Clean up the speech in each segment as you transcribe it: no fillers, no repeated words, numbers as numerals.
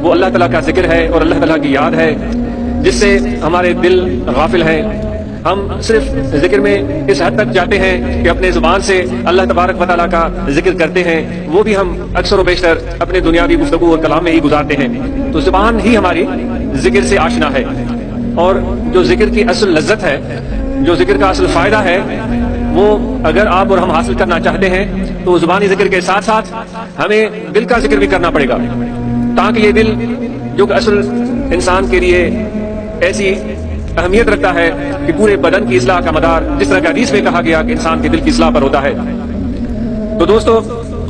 وہ اللہ تعالیٰ کا ذکر ہے اور اللہ تعالیٰ کی یاد ہے، جس سے ہمارے دل غافل ہیں۔ ہم صرف ذکر میں اس حد تک جاتے ہیں کہ اپنے زبان سے اللہ تبارک و تعالیٰ کا ذکر کرتے ہیں، وہ بھی ہم اکثر و بیشتر اپنے دنیاوی گفتگو اور کلام میں ہی گزارتے ہیں۔ تو زبان ہی ہماری ذکر سے آشنا ہے، اور جو ذکر کی اصل لذت ہے، جو ذکر کا اصل فائدہ ہے، وہ اگر آپ اور ہم حاصل کرنا چاہتے ہیں تو زبانی ذکر کے ساتھ ساتھ ہمیں دل کا ذکر بھی کرنا پڑے گا، تاکہ یہ دل جو کہ اصل انسان کے لیے ایسی اہمیت رکھتا ہے کہ پورے بدن کی اصلاح کا مدار، جس طرح کہ حدیث میں کہا گیا کہ انسان کے دل کی اصلاح پر ہوتا ہے۔ تو دوستو،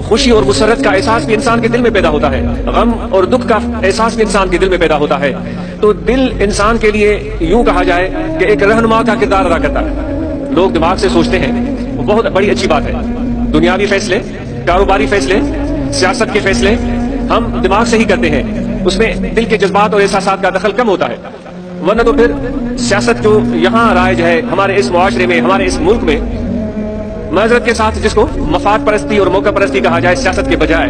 خوشی اور مسرت کا احساس بھی انسان کے دل میں پیدا ہوتا ہے، غم اور دکھ کا احساس بھی انسان کے دل میں پیدا ہوتا ہے۔ تو دل انسان کے لیے یوں کہا جائے کہ ایک رہنما کا کردار ادا کرتا ہے۔ لوگ دماغ سے سوچتے ہیں، وہ بہت بڑی اچھی بات ہے۔ دنیاوی فیصلے، کاروباری فیصلے، سیاست کے فیصلے ہم دماغ سے ہی کرتے ہیں، اس میں دل کے جذبات اور احساسات کا دخل کم ہوتا ہے، ورنہ تو پھر سیاست جو یہاں رائج ہے ہمارے اس معاشرے میں، ہمارے اس ملک میں، معذرت کے ساتھ جس کو مفاد پرستی اور موقع پرستی کہا جائے سیاست کے بجائے،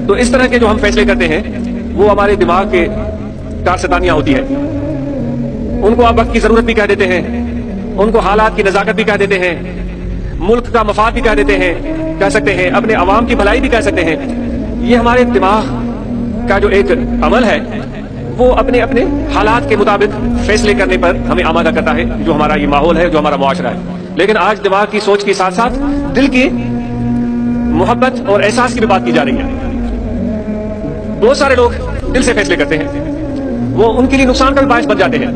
تو اس طرح کے جو ہم فیصلے کرتے ہیں وہ ہمارے دماغ کے کارستانیاں ہوتی ہیں۔ ان کو آپ وقت کی ضرورت بھی کہہ دیتے ہیں، ان کو حالات کی نزاکت بھی کہہ دیتے ہیں، ملک کا مفاد بھی کہہ دیتے ہیں، کہہ سکتے ہیں اپنے عوام کی بھلائی بھی کہہ سکتے ہیں۔ یہ ہمارے دماغ کا جو ایک عمل ہے وہ اپنے اپنے حالات کے مطابق فیصلے کرنے پر ہمیں آمادہ کرتا ہے، جو ہمارا یہ ماحول ہے، جو ہمارا معاشرہ ہے۔ لیکن آج دماغ کی سوچ کے ساتھ ساتھ دل کی محبت اور احساس کی بھی بات کی جا رہی ہے۔ بہت سارے لوگ دل سے فیصلے کرتے ہیں، وہ ان کے لیے نقصان کا بھی باعث بن جاتے ہیں۔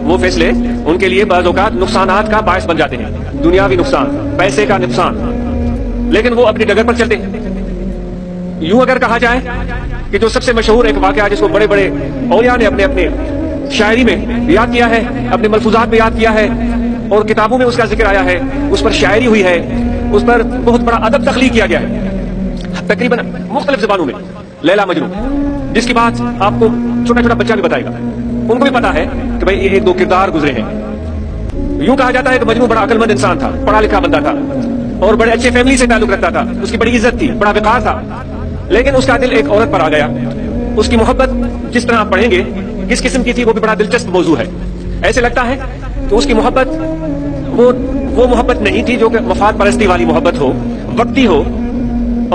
وہ فیصلے ان کے لیے بعض اوقات نقصانات کا باعث بن جاتے ہیں، دنیاوی نقصان، پیسے کا نقصان، لیکن وہ اپنی ڈگر پر چلتے ہیں۔ یوں اگر کہا جائے کہ جو سب سے مشہور ایک واقعہ جس کو بڑے بڑے اولیاء نے اپنے اپنے شاعری میں یاد کیا ہے، اپنے ملفوظات میں یاد کیا ہے، اور کتابوں میں اس کا ذکر آیا ہے، اس پر شاعری ہوئی ہے، اس پر بہت بڑا ادب تخلیق کیا گیا ہے تقریباً مختلف زبانوں میں، لیلا مجنون، جس کی بات آپ کو چھوٹا چھوٹا بچہ بھی بتائے گا، ان کو بھی پتا ہے کہ بھئی یہ ایک دو کردار گزرے ہیں۔ یوں کہا جاتا ہے کہ مجنون بڑا عقل مند انسان تھا، پڑھا لکھا بندہ تھا، اور بڑے اچھے فیملی سے تعلق رکھتا تھا، اس کی بڑی عزت تھی، بڑا وقار تھا، لیکن اس کا دل ایک عورت پر آ گیا۔ اس کی محبت جس طرح آپ پڑھیں گے کس قسم کی تھی وہ بھی بڑا دلچسپ موضوع ہے۔ ایسے لگتا ہے کہ اس کی محبت وہ محبت نہیں تھی جو کہ مفاد پرستی والی محبت ہو، وقتی ہو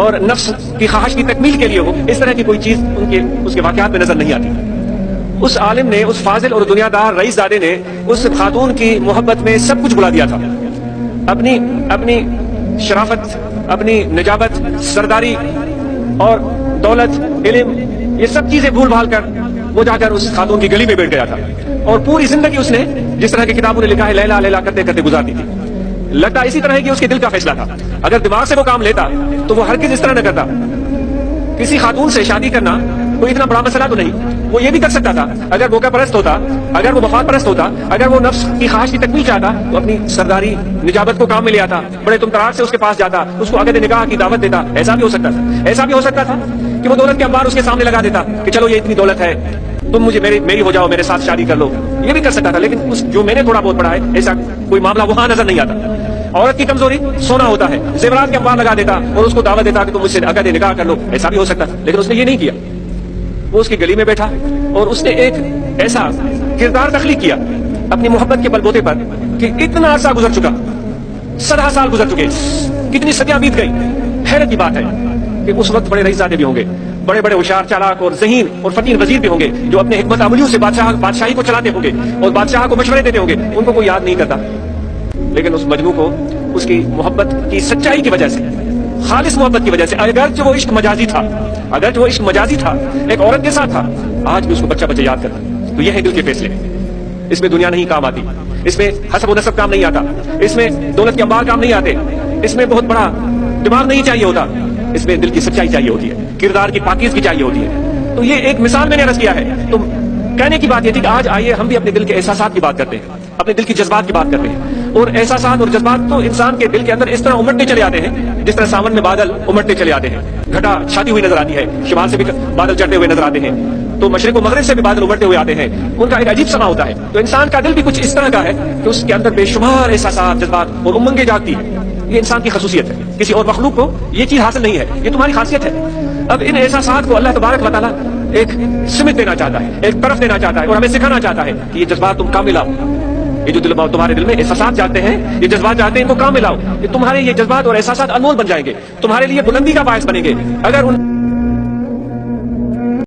اور نفس کی خواہش کی تکمیل کے لیے ہو، اس طرح کی کوئی چیز اس کے واقعات میں نظر نہیں آتی۔ اس عالم نے، اس فاضل اور دنیا دار رئیس زادے نے اس خاتون کی محبت میں سب کچھ بلا دیا تھا، اپنی شرافت، اپنی نجابت، سرداری اور دولت، علم، یہ سب چیزیں بھول بھال کر وہ جا کر اس خاتون کی گلی میں بیٹھ گیا تھا، اور پوری زندگی اس نے، جس طرح کی کتابوں نے لکھا ہے، لیلا لیلا کرتے کرتے گزار دی تھی۔ لگتا اسی طرح ہے کہ اس کے دل کا فیصلہ تھا۔ اگر دماغ سے وہ کام لیتا تو وہ ہرگز اس طرح نہ کرتا۔ کسی خاتون سے شادی کرنا کوئی اتنا بڑا مسئلہ تو نہیں، وہ یہ بھی کر سکتا تھا اگر موقع پرست ہوتا، اگر وہ مفاد پرست ہوتا، اگر وہ نفس کی خواہش کی تکمیل چاہتا تو اپنی سرداری، نجابت کو کام میں لے آتا، بڑے تمترار سے اس کے پاس جاتا، اس کو عقد نکاح کی دعوت دیتا۔ ایسا بھی ہو سکتا تھا، ایسا بھی ہو سکتا تھا کہ وہ دولت کے انبار اس کے سامنے لگا دیتا کہ چلو یہ اتنی دولت ہے، تم مجھے میری ہو جاؤ، میرے ساتھ شادی کر لو۔ یہ بھی کر سکتا تھا، لیکن جو میں نے تھوڑا بہت پڑھا ہے ایسا کوئی معاملہ وہاں نظر نہیں آتا۔ عورت کی کمزوری سونا ہوتا ہے، زیورات کے انبار لگا دیتا اور اس کو دعوت دیتا کہ تم مجھ سے عقد نکاح کر لو۔ ایسا بھی ہو سکتا تھا، لیکن اس نے یہ نہیں کیا۔ وہ اس کی گلی میں بیٹھا اور اس نے ایک ایسا کردار تخلیق کیا اپنی محبت کے بل بوتے پر کہ اتنا عرصہ گزر چکا، 17 سال گزر چکے، کتنی صدیاں بیت گئی۔ حیرت کی بات ہے کہ اس وقت بڑے رئیس زادے بھی ہوں گے، بڑے بڑے ہوشیار، چالاک اور ذہین اور فتین وزیر بھی ہوں گے، جو اپنے حکمت عملیوں سے بادشاہی کو چلاتے ہوں گے اور بادشاہ کو مشورے دیتے ہوں گے، ان کو کوئی یاد نہیں کرتا۔ لیکن اس مجنون کو اس کی محبت کی سچائی کی وجہ سے، خالص محبت کی وجہ سے، اگرچہ وہ عشق مجازی تھا، اگرچہ وہ عشق مجازی تھا، ایک عورت کے ساتھ تھا، آج بھی اس کو بچہ بچہ یاد کرتا۔ تو یہ ہے دل کے فیصلے۔ اس میں دنیا نہیں کام آتی، اس میں حسب و نسب کام نہیں آتا، اس میں دولت کے انبار کام نہیں آتے، اس میں بہت بڑا دماغ نہیں چاہیے ہوتا، اس میں دل کی سچائی چاہیے ہوتی ہے، کردار کی پاکیزگی چاہیے ہوتی ہے۔ تو یہ ایک مثال میں نے عرض کیا ہے۔ تو کہنے کی بات یہ تھی کہ آج آئیے ہم بھی اپنے دل کے احساسات کی بات کرتے ہیں، اپنے دل کی جذبات کی بات کرتے ہیں۔ اور احساسات اور جذبات تو انسان کے دل کے اندر اس طرح امٹتے چلے آتے ہیں جس طرح ساون میں بادل امٹتے چلے آتے ہیں، گھٹا چھاتی ہوئی نظر آتی ہے، شمال سے بھی بادل چڑھتے ہوئے نظر آتے ہیں، تو مشرق و مغرب سے بھی بادل امٹتے ہوئے آتے ہیں، ان کا ایک عجیب سما ہوتا ہے۔ تو انسان کا دل بھی کچھ اس طرح کا ہے کہ اس کے اندر بے شمار احساسات، جذبات اور امنگیں جاگتی ہیں۔ یہ انسان کی خصوصیت ہے، کسی اور مخلوق کو یہ چیز حاصل نہیں ہے، یہ تمہاری خاصیت ہے۔ اب ان احساسات کو اللہ تبارک و تعالیٰ ایک سمت دینا چاہتا ہے، ایک طرف دینا چاہتا ہے، اور ہمیں سکھانا چاہتا ہے کہ یہ جذبات تم کامل لاؤ. یہ جو تمہارے دل میں احساسات جاتے ہیں، یہ جذبات جاتے ہیں، ان کو کامل لاؤ. تمہارے یہ جذبات اور احساسات انمول بن جائیں گے، تمہارے لیے بلندی کا باعث بنیں گے. اگر ان